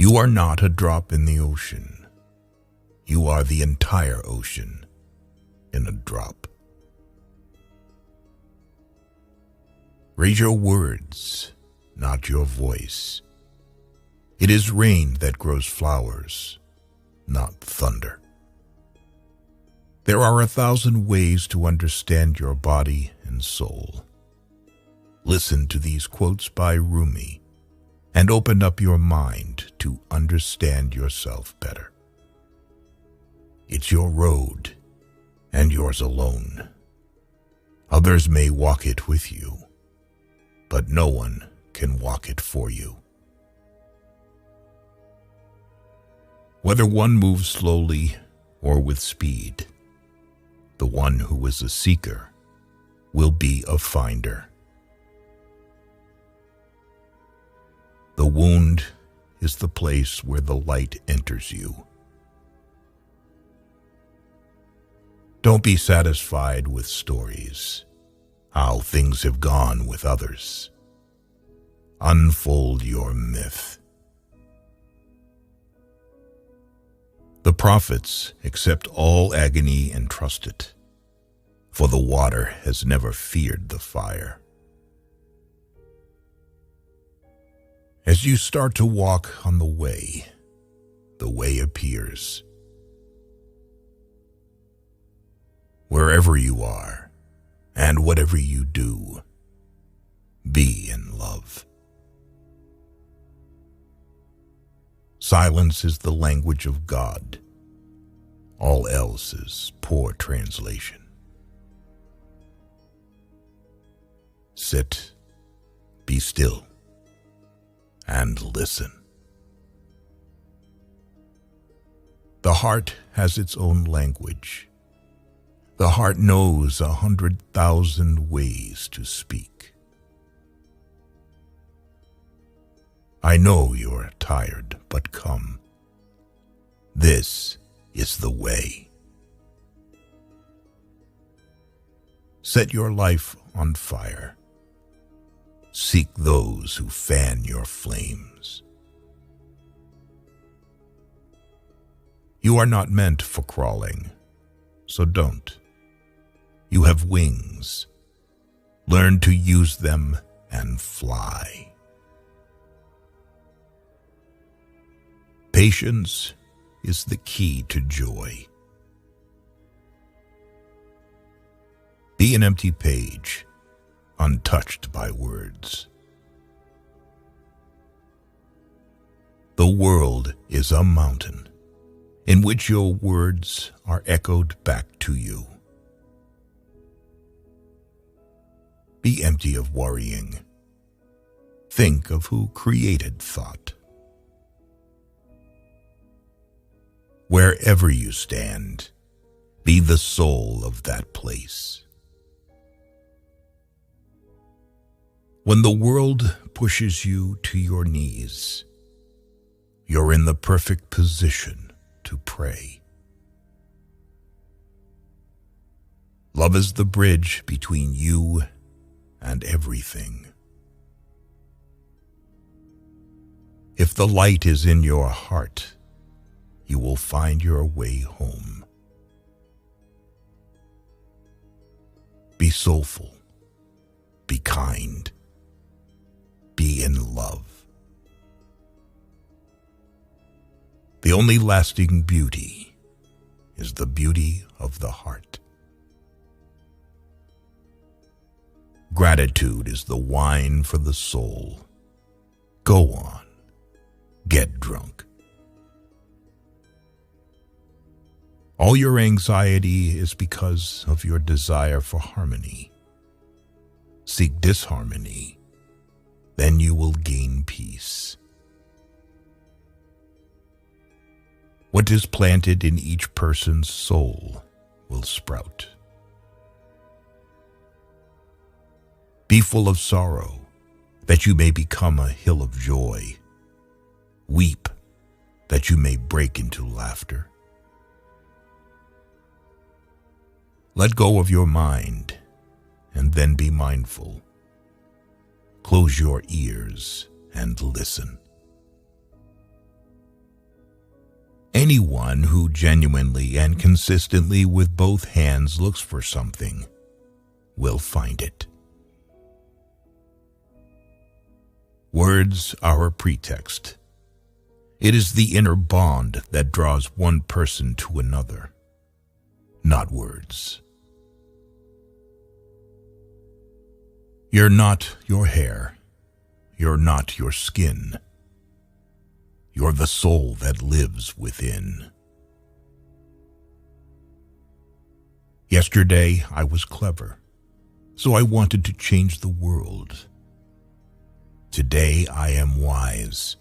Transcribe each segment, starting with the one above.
You are not a drop in the ocean. You are the entire ocean in a drop. Raise your words, not your voice. It is rain that grows flowers, not thunder. There are 1,000 ways to understand your body and soul. Listen to these quotes by Rumi and open up your mind to understand yourself better. It's your road and yours alone. Others may walk it with you, but no one can walk it for you. Whether one moves slowly or with speed, the one who is a seeker will be a finder. The wound is the place where the light enters you. Don't be satisfied with stories, how things have gone with others. Unfold your myth. The prophets accept all agony and trust it, for the water has never feared the fire. As you start to walk on the way appears. Wherever you are, and whatever you do, be in love. Silence is the language of God. All else is poor translation. Sit, be still, and listen. The heart has its own language. The heart knows 100,000 ways to speak. I know you're tired, but come. This is the way. Set your life on fire. Seek those who fan your flames. You are not meant for crawling, so don't. You have wings. Learn to use them and fly. Patience is the key to joy. Be an empty page, untouched by words. The world is a mountain in which your words are echoed back to you. Be empty of worrying. Think of who created thought. Wherever you stand, be the soul of that place. When the world pushes you to your knees, you're in the perfect position to pray. Love is the bridge between you and everything. If the light is in your heart, you will find your way home. Be soulful. Be kind. Be in love. The only lasting beauty is the beauty of the heart. Gratitude is the wine for the soul. Go on. Get drunk. All your anxiety is because of your desire for harmony. Seek disharmony, then you will gain peace. What is planted in each person's soul will sprout. Be full of sorrow, that you may become a hill of joy. Weep, that you may break into laughter. Let go of your mind, and then be mindful. Close your ears and listen. Anyone who genuinely and consistently with both hands looks for something will find it. Words are a pretext. It is the inner bond that draws one person to another, not words. You're not your hair. You're not your skin. You're the soul that lives within. Yesterday, I was clever, so I wanted to change the world. Today, I am wise,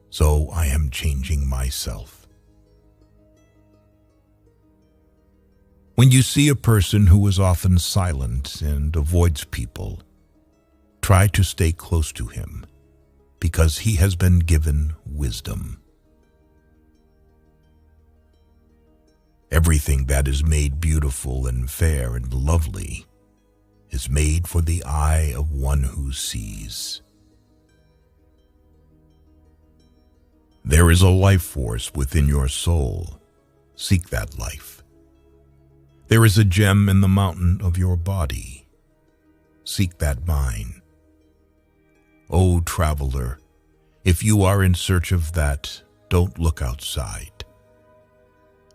so I am changing myself. When you see a person who is often silent and avoids people, try to stay close to him, because he has been given wisdom. Everything that is made beautiful and fair and lovely is made for the eye of one who sees. There is a life force within your soul. Seek that life. There is a gem in the mountain of your body. Seek that mine. O traveler, if you are in search of that, don't look outside.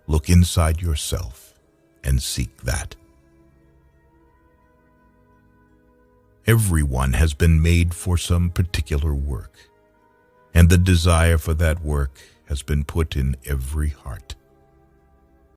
Look inside yourself and seek that. Everyone has been made for some particular work, and the desire for that work has been put in every heart.